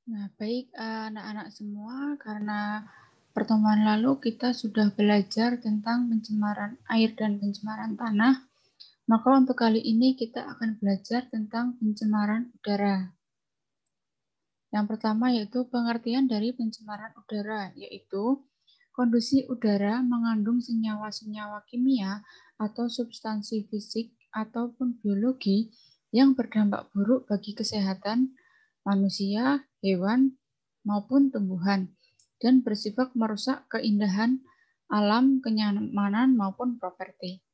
Nah, baik anak-anak semua, karena pertemuan lalu kita sudah belajar tentang pencemaran air dan pencemaran tanah, maka untuk kali ini kita akan belajar tentang pencemaran udara. Yang pertama yaitu pengertian dari pencemaran udara, yaitu kondisi udara mengandung senyawa-senyawa kimia atau substansi fisik ataupun biologi yang berdampak buruk bagi kesehatan manusia, hewan, maupun tumbuhan, dan bersifat merusak keindahan alam, kenyamanan, maupun properti.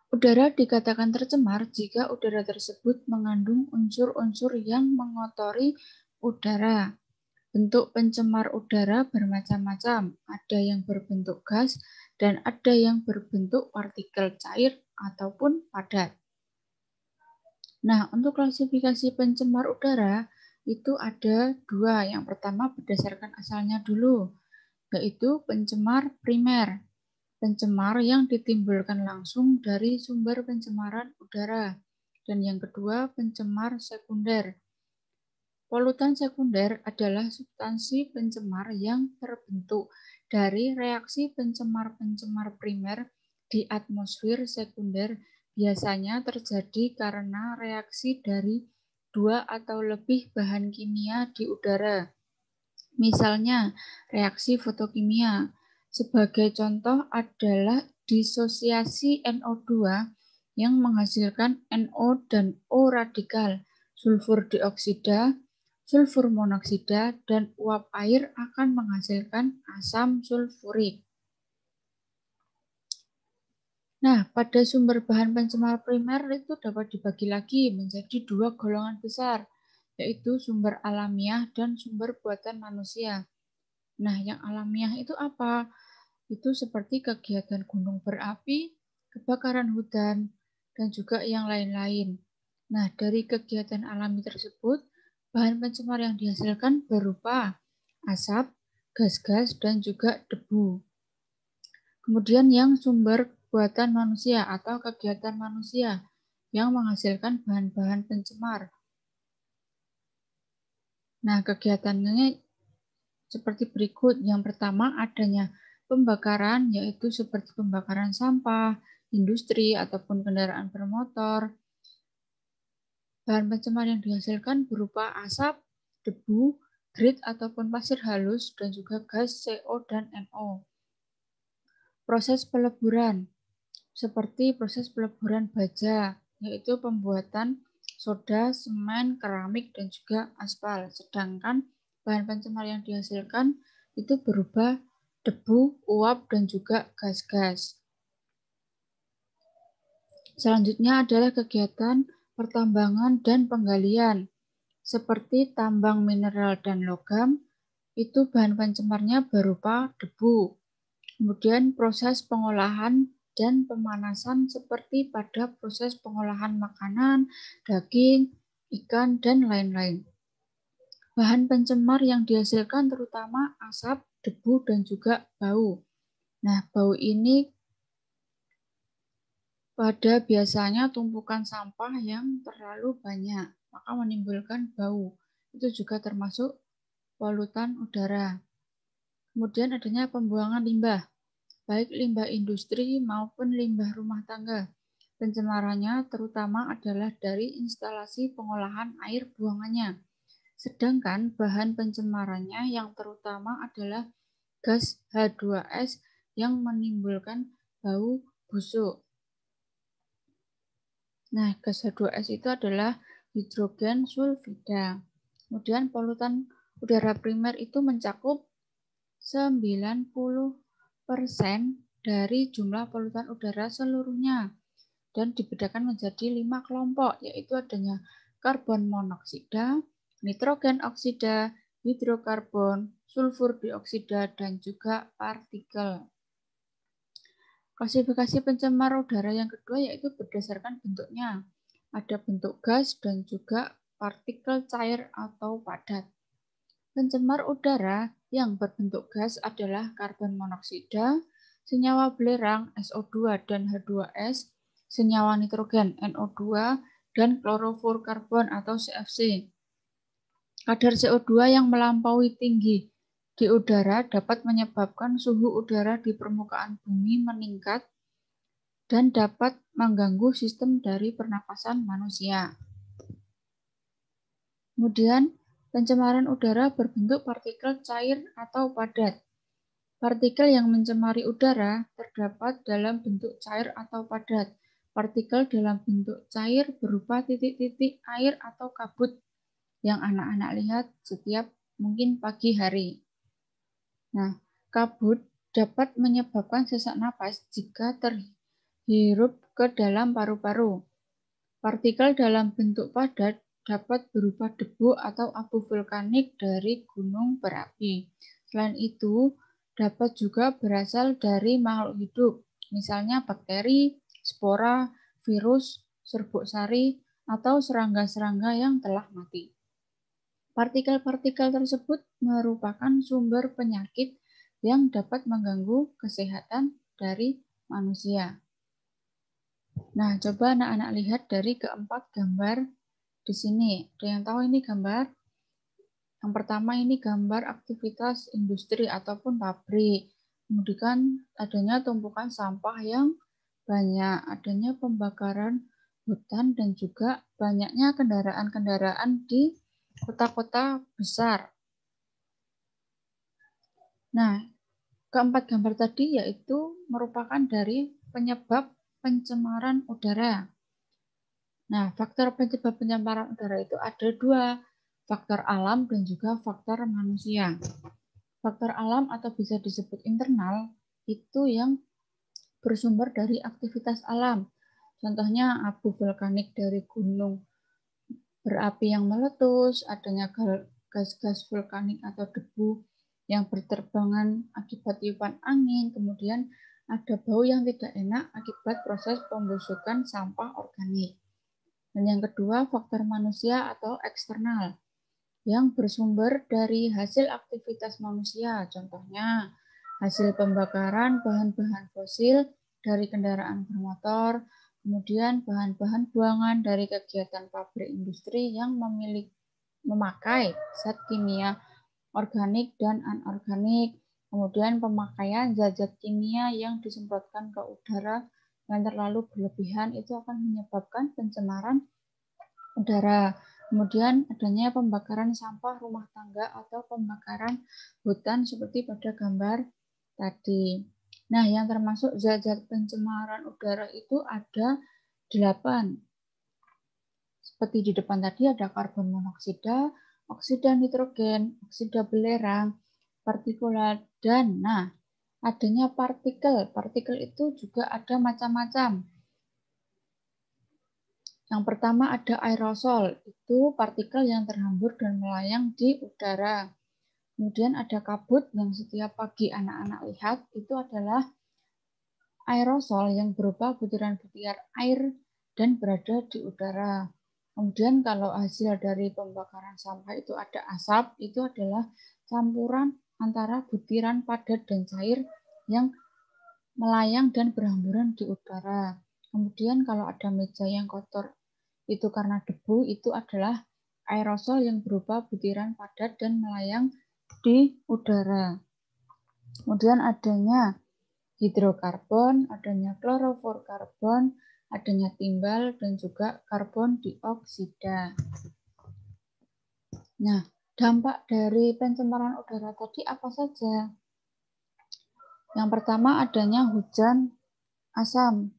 Udara dikatakan tercemar jika udara tersebut mengandung unsur-unsur yang mengotori udara. Bentuk pencemar udara bermacam-macam, ada yang berbentuk gas dan ada yang berbentuk partikel cair ataupun padat. Nah, untuk klasifikasi pencemar udara itu ada dua. Yang pertama berdasarkan asalnya dulu, yaitu pencemar primer. Pencemar yang ditimbulkan langsung dari sumber pencemaran udara. Dan yang kedua, pencemar sekunder. Polutan sekunder adalah substansi pencemar yang terbentuk dari reaksi pencemar-pencemar primer di atmosfer sekunder, biasanya terjadi karena reaksi dari dua atau lebih bahan kimia di udara. Misalnya, reaksi fotokimia. Sebagai contoh adalah disosiasi NO2 yang menghasilkan NO dan O radikal, sulfur dioksida, sulfur monoksida, dan uap air akan menghasilkan asam sulfurik. Nah, pada sumber bahan pencemar primer itu dapat dibagi lagi menjadi dua golongan besar, yaitu sumber alamiah dan sumber buatan manusia. Nah, yang alamiah itu apa? Itu seperti kegiatan gunung berapi, kebakaran hutan, dan juga yang lain-lain. Nah, dari kegiatan alami tersebut, bahan pencemar yang dihasilkan berupa asap, gas-gas, dan juga debu. Kemudian yang sumber buatan manusia atau kegiatan manusia yang menghasilkan bahan-bahan pencemar. Nah, kegiatannya seperti berikut. Yang pertama adanya pembakaran, yaitu seperti pembakaran sampah, industri, ataupun kendaraan bermotor. Bahan pencemar yang dihasilkan berupa asap, debu, grit ataupun pasir halus, dan juga gas CO dan NO. Proses peleburan, seperti proses peleburan baja, yaitu pembuatan soda, semen, keramik, dan juga aspal. Sedangkan bahan pencemar yang dihasilkan itu berupa debu, uap, dan juga gas-gas. Selanjutnya adalah kegiatan pertambangan dan penggalian. Seperti tambang mineral dan logam, itu bahan pencemarnya berupa debu. Kemudian proses pengolahan dan pemanasan seperti pada proses pengolahan makanan, daging, ikan, dan lain-lain. Bahan pencemar yang dihasilkan terutama asap, debu, dan juga bau. Nah, bau ini pada biasanya tumpukan sampah yang terlalu banyak, maka menimbulkan bau. Itu juga termasuk polutan udara. Kemudian adanya pembuangan limbah, baik limbah industri maupun limbah rumah tangga. Pencemarannya terutama adalah dari instalasi pengolahan air buangannya. Sedangkan bahan pencemarannya yang terutama adalah gas H2S yang menimbulkan bau busuk. Nah, gas H2S itu adalah hidrogen sulfida. Kemudian polutan udara primer itu mencakup 90% dari jumlah polutan udara seluruhnya dan dibedakan menjadi 5 kelompok, yaitu adanya karbon monoksida, nitrogen oksida, hidrokarbon, sulfur dioksida, dan juga partikel. Klasifikasi pencemar udara yang kedua yaitu berdasarkan bentuknya. Ada bentuk gas dan juga partikel cair atau padat. Pencemar udara yang berbentuk gas adalah karbon monoksida, senyawa belerang SO2 dan H2S, senyawa nitrogen NO2, dan klorofluorkarbon atau CFC. Kadar CO2 yang melampaui tinggi di udara dapat menyebabkan suhu udara di permukaan bumi meningkat dan dapat mengganggu sistem dari pernapasan manusia. Kemudian, pencemaran udara berbentuk partikel cair atau padat. Partikel yang mencemari udara terdapat dalam bentuk cair atau padat. Partikel dalam bentuk cair berupa titik-titik air atau kabut yang anak-anak lihat setiap mungkin pagi hari. Nah, kabut dapat menyebabkan sesak napas jika terhirup ke dalam paru-paru. Partikel dalam bentuk padat dapat berupa debu atau abu vulkanik dari gunung berapi. Selain itu, dapat juga berasal dari makhluk hidup, misalnya bakteri, spora, virus, serbuk sari, atau serangga-serangga yang telah mati. Partikel-partikel tersebut merupakan sumber penyakit yang dapat mengganggu kesehatan dari manusia. Nah, coba anak-anak lihat dari keempat gambar di sini. Ada yang tahu ini gambar? Yang pertama ini gambar aktivitas industri ataupun pabrik. Kemudian adanya tumpukan sampah yang banyak, adanya pembakaran hutan dan juga banyaknya kendaraan-kendaraan di kota-kota besar. Nah, keempat gambar tadi yaitu merupakan dari penyebab pencemaran udara. Nah, faktor penyebab pencemaran udara itu ada dua, faktor alam dan juga faktor manusia. Faktor alam atau bisa disebut internal itu yang bersumber dari aktivitas alam. Contohnya abu vulkanik dari gunung berapi yang meletus, adanya gas-gas vulkanik atau debu yang berterbangan akibat tiupan angin, kemudian ada bau yang tidak enak akibat proses pembusukan sampah organik. Dan yang kedua, faktor manusia atau eksternal yang bersumber dari hasil aktivitas manusia. Contohnya, hasil pembakaran bahan-bahan fosil dari kendaraan bermotor, kemudian bahan-bahan buangan dari kegiatan pabrik industri yang memakai zat kimia organik dan anorganik, kemudian pemakaian zat-zat kimia yang disemprotkan ke udara yang terlalu berlebihan itu akan menyebabkan pencemaran udara. Kemudian adanya pembakaran sampah rumah tangga atau pembakaran hutan seperti pada gambar tadi. Nah, yang termasuk zat-zat pencemaran udara itu ada 8. Seperti di depan tadi ada karbon monoksida, oksida nitrogen, oksida belerang, partikulat, dan adanya partikel. Partikel itu juga ada macam-macam. Yang pertama ada aerosol, itu partikel yang terhambur dan melayang di udara. Kemudian ada kabut yang setiap pagi anak-anak lihat, itu adalah aerosol yang berupa butiran-butiran air dan berada di udara. Kemudian kalau hasil dari pembakaran sampah itu ada asap, itu adalah campuran antara butiran padat dan cair yang melayang dan berhamburan di udara. Kemudian kalau ada meja yang kotor itu karena debu, itu adalah aerosol yang berupa butiran padat dan melayang di udara. Kemudian adanya hidrokarbon, adanya klorofluorokarbon, adanya timbal, dan juga karbon dioksida. Nah, dampak dari pencemaran udara tadi apa saja? Yang pertama adanya hujan asam.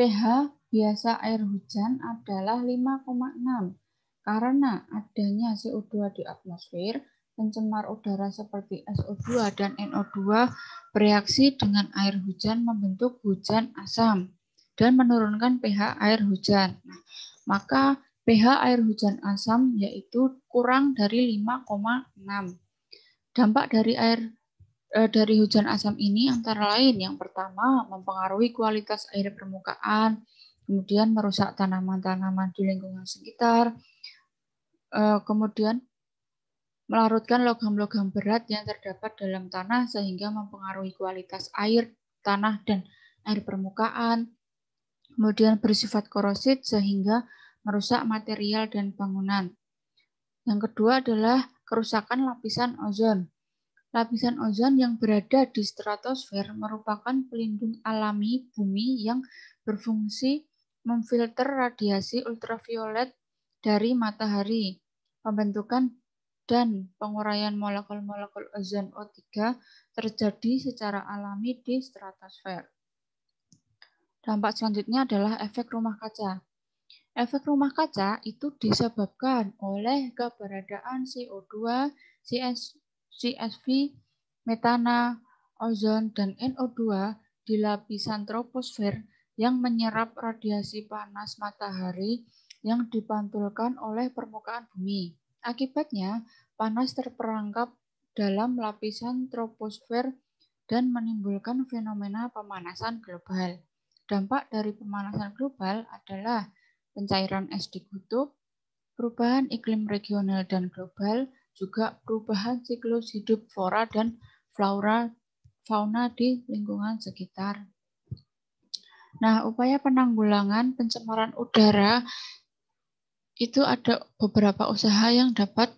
pH biasa air hujan adalah 5,6. Karena adanya CO2 di atmosfer, pencemar udara seperti SO2 dan NO2 bereaksi dengan air hujan membentuk hujan asam dan menurunkan pH air hujan. Maka pH air hujan asam yaitu kurang dari 5,6. Dampak dari hujan asam ini antara lain yang pertama mempengaruhi kualitas air permukaan, kemudian merusak tanaman-tanaman di lingkungan sekitar, kemudian melarutkan logam-logam berat yang terdapat dalam tanah sehingga mempengaruhi kualitas air, tanah, dan air permukaan, kemudian bersifat korosid sehingga merusak material dan bangunan. Yang kedua adalah kerusakan lapisan ozon. Lapisan ozon yang berada di stratosfer merupakan pelindung alami bumi yang berfungsi memfilter radiasi ultraviolet dari matahari. Pembentukan dan penguraian molekul-molekul ozon O3 terjadi secara alami di stratosfer. Dampak selanjutnya adalah efek rumah kaca. Efek rumah kaca itu disebabkan oleh keberadaan CO2, CSV, metana, ozon, dan NO2 di lapisan troposfer yang menyerap radiasi panas matahari yang dipantulkan oleh permukaan bumi. Akibatnya, panas terperangkap dalam lapisan troposfer dan menimbulkan fenomena pemanasan global. Dampak dari pemanasan global adalah pencairan es di kutub, perubahan iklim regional dan global, juga perubahan siklus hidup flora dan fauna di lingkungan sekitar. Nah, upaya penanggulangan pencemaran udara itu ada beberapa usaha yang dapat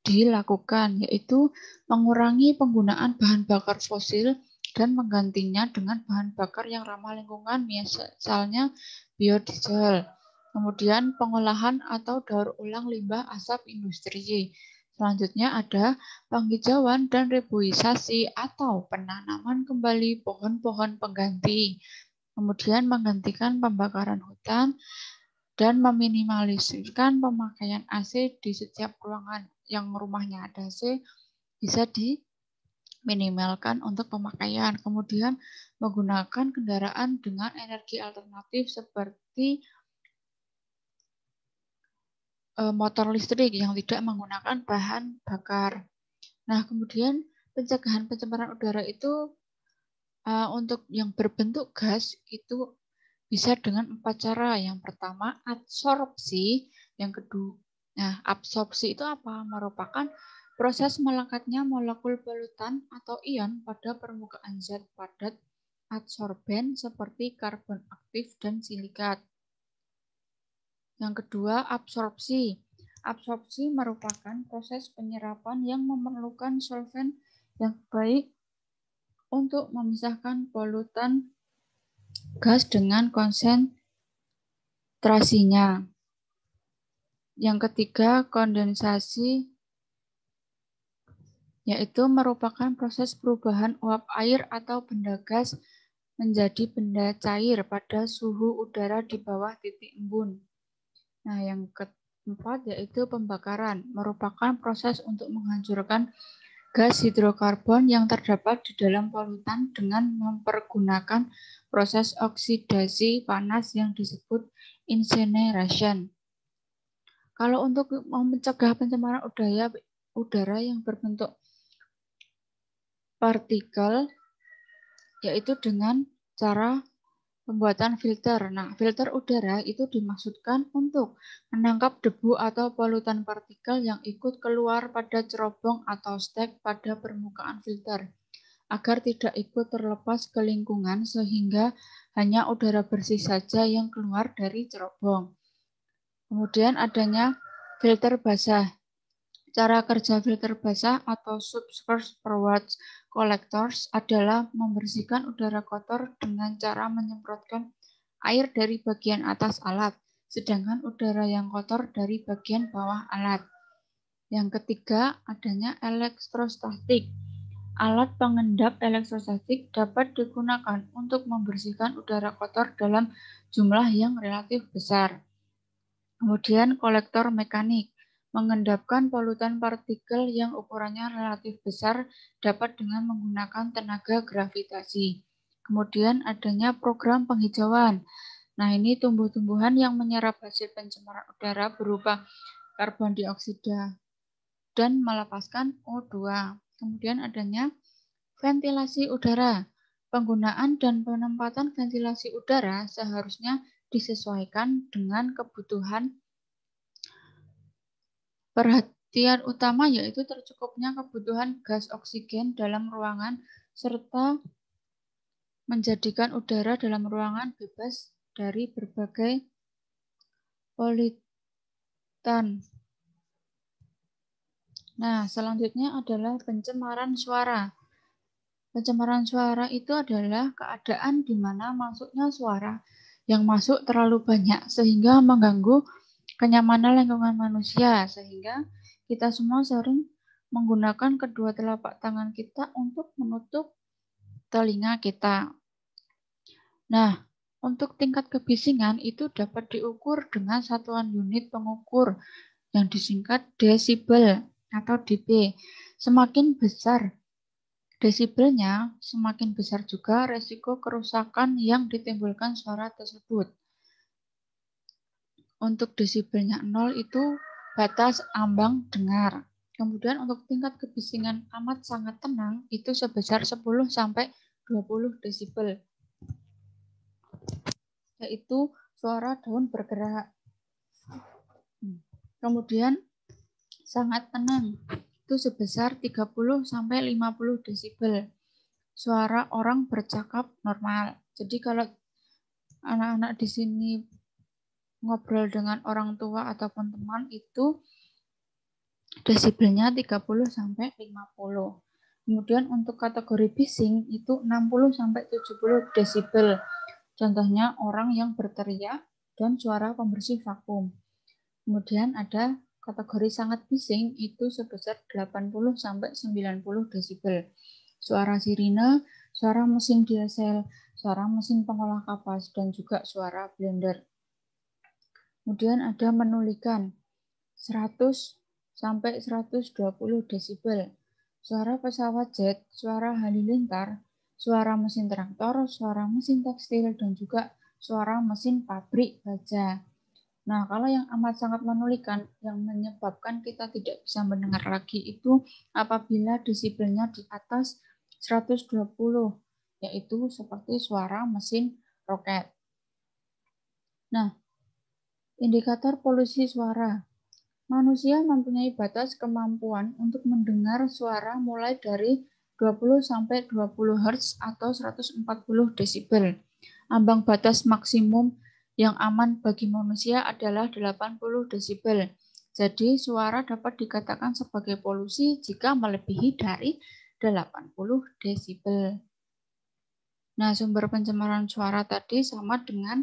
dilakukan, yaitu mengurangi penggunaan bahan bakar fosil dan menggantinya dengan bahan bakar yang ramah lingkungan, misalnya biodiesel. Kemudian pengolahan atau daur ulang limbah asap industri. Selanjutnya ada penghijauan dan reboisasi atau penanaman kembali pohon-pohon pengganti. Kemudian menggantikan pembakaran hutan dan meminimalisirkan pemakaian AC di setiap ruangan. Yang rumahnya ada AC bisa diminimalkan untuk pemakaian. Kemudian menggunakan kendaraan dengan energi alternatif seperti motor listrik yang tidak menggunakan bahan bakar. Nah, kemudian pencegahan pencemaran udara itu untuk yang berbentuk gas itu bisa dengan 4 cara. Yang pertama, adsorpsi. Yang kedua, absorpsi itu apa? Merupakan proses melekatnya molekul polutan atau ion pada permukaan zat padat adsorben seperti karbon aktif dan silikat. Yang kedua, absorpsi. Absorpsi merupakan proses penyerapan yang memerlukan solvent yang baik untuk memisahkan polutan gas dengan konsentrasinya. Yang ketiga, kondensasi, yaitu merupakan proses perubahan uap air atau benda gas menjadi benda cair pada suhu udara di bawah titik embun. Nah, yang keempat yaitu pembakaran, merupakan proses untuk menghancurkan gas hidrokarbon yang terdapat di dalam polutan dengan mempergunakan proses oksidasi panas yang disebut incineration. Kalau untuk mencegah pencemaran udara yang berbentuk partikel, yaitu dengan cara pembuatan filter. Nah, filter udara itu dimaksudkan untuk menangkap debu atau polutan partikel yang ikut keluar pada cerobong atau stek pada permukaan filter, agar tidak ikut terlepas ke lingkungan sehingga hanya udara bersih saja yang keluar dari cerobong. Kemudian adanya filter basah. Cara kerja filter basah atau subsurface forward collectors adalah membersihkan udara kotor dengan cara menyemprotkan air dari bagian atas alat, sedangkan udara yang kotor dari bagian bawah alat. Yang ketiga, adanya elektrostatik. Alat pengendap elektrostatik dapat digunakan untuk membersihkan udara kotor dalam jumlah yang relatif besar. Kemudian kolektor mekanik. Mengendapkan polutan partikel yang ukurannya relatif besar dapat dengan menggunakan tenaga gravitasi. Kemudian adanya program penghijauan. Nah, ini tumbuh-tumbuhan yang menyerap hasil pencemaran udara berupa karbon dioksida dan melepaskan O2. Kemudian adanya ventilasi udara. Penggunaan dan penempatan ventilasi udara seharusnya disesuaikan dengan kebutuhan. Perhatian utama yaitu tercukupnya kebutuhan gas oksigen dalam ruangan serta menjadikan udara dalam ruangan bebas dari berbagai kesakitan. Nah, selanjutnya adalah pencemaran suara. Pencemaran suara itu adalah keadaan di mana masuknya suara yang masuk terlalu banyak sehingga mengganggu kenyamanan lingkungan manusia, sehingga kita semua sering menggunakan kedua telapak tangan kita untuk menutup telinga kita. Nah, untuk tingkat kebisingan itu dapat diukur dengan satuan unit pengukur yang disingkat desibel atau dB. Semakin besar desibelnya, semakin besar juga resiko kerusakan yang ditimbulkan suara tersebut. Untuk desibelnya 0 itu batas ambang dengar. Kemudian untuk tingkat kebisingan amat sangat tenang itu sebesar 10 sampai 20 desibel. Yaitu suara daun bergerak. Kemudian sangat tenang itu sebesar 30 sampai 50 desibel. Suara orang bercakap normal. Jadi kalau anak-anak di sini ngobrol dengan orang tua ataupun teman itu desibelnya 30 sampai 50. Kemudian untuk kategori bising itu 60 sampai 70 desibel. Contohnya orang yang berteriak dan suara pembersih vakum. Kemudian ada kategori sangat bising itu sebesar 80 sampai 90 desibel. Suara sirine, suara mesin diesel, suara mesin pengolah kapas, dan juga suara blender. Kemudian ada menulikan 100 sampai 120 desibel. Suara pesawat jet, suara halilintar, suara mesin traktor, suara mesin tekstil, dan juga suara mesin pabrik baja. Nah, kalau yang amat sangat menulikan yang menyebabkan kita tidak bisa mendengar lagi itu apabila desibelnya di atas 120, yaitu seperti suara mesin roket. Nah, indikator polusi suara. Manusia mempunyai batas kemampuan untuk mendengar suara mulai dari 20 sampai 20 Hz atau 140 desibel. Ambang batas maksimum yang aman bagi manusia adalah 80 desibel. Jadi suara dapat dikatakan sebagai polusi jika melebihi dari 80 desibel. Nah, sumber pencemaran suara tadi sama dengan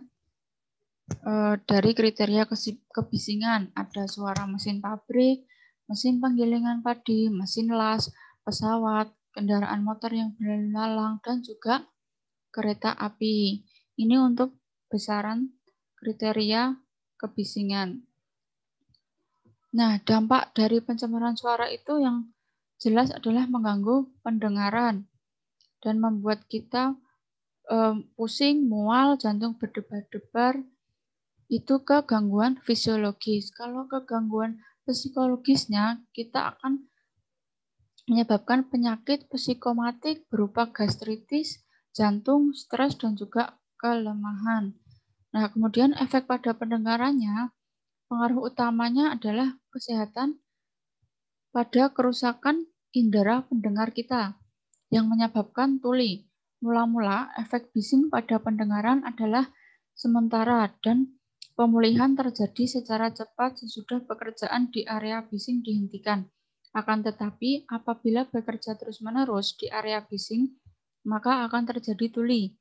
dari kriteria kebisingan. Ada suara mesin pabrik, mesin penggilingan padi, mesin las, pesawat, kendaraan motor yang berlalu lalang, dan juga kereta api. Ini untuk besaran kriteria kebisingan. Nah, dampak dari pencemaran suara itu yang jelas adalah mengganggu pendengaran dan membuat kita pusing, mual, jantung berdebar-debar. Itu ke gangguan fisiologis. Kalau ke gangguan psikologisnya, kita akan menyebabkan penyakit psikomatik berupa gastritis, jantung, stres, dan juga kelemahan. Nah, kemudian efek pada pendengarannya, pengaruh utamanya adalah kesehatan pada kerusakan indera pendengar kita yang menyebabkan tuli. Mula-mula, efek bising pada pendengaran adalah sementara dan pemulihan terjadi secara cepat sesudah pekerjaan di area bising dihentikan. Akan tetapi, apabila bekerja terus-menerus di area bising, maka akan terjadi tuli,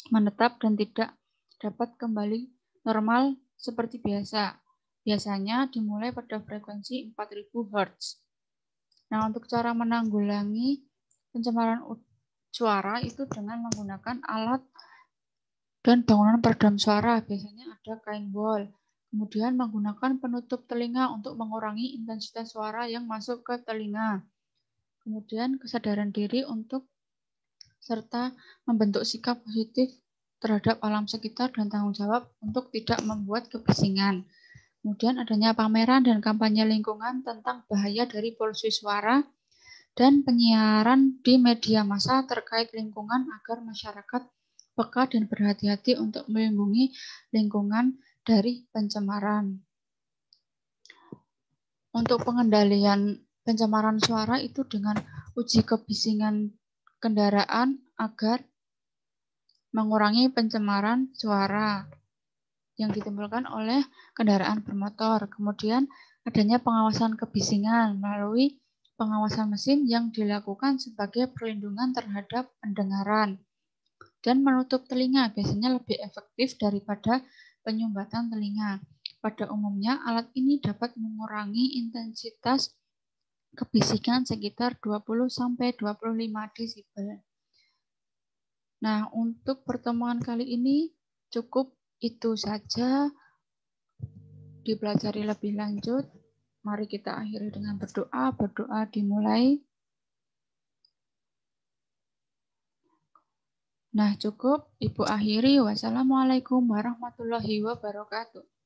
menetap dan tidak dapat kembali normal seperti biasa. Biasanya dimulai pada frekuensi 4000 Hz. Nah, untuk cara menanggulangi pencemaran suara itu dengan menggunakan alat dan bangunan peredam suara, biasanya ada kain wol. Kemudian menggunakan penutup telinga untuk mengurangi intensitas suara yang masuk ke telinga. Kemudian kesadaran diri untuk serta membentuk sikap positif terhadap alam sekitar dan tanggung jawab untuk tidak membuat kebisingan. Kemudian adanya pameran dan kampanye lingkungan tentang bahaya dari polusi suara dan penyiaran di media massa terkait lingkungan agar masyarakat peka dan berhati-hati untuk melindungi lingkungan dari pencemaran. Untuk pengendalian pencemaran suara itu dengan uji kebisingan kendaraan agar mengurangi pencemaran suara. yang ditimbulkan oleh kendaraan bermotor. Kemudian adanya pengawasan kebisingan melalui pengawasan mesin yang dilakukan sebagai perlindungan terhadap pendengaran. Dan menutup telinga biasanya lebih efektif daripada penyumbatan telinga. Pada umumnya, alat ini dapat mengurangi intensitas kebisikan sekitar 20-25 desibel. Nah, untuk pertemuan kali ini cukup itu saja. Dipelajari lebih lanjut. Mari kita akhiri dengan berdoa. Berdoa dimulai. Nah, cukup. Ibu akhiri. Wassalamualaikum warahmatullahi wabarakatuh.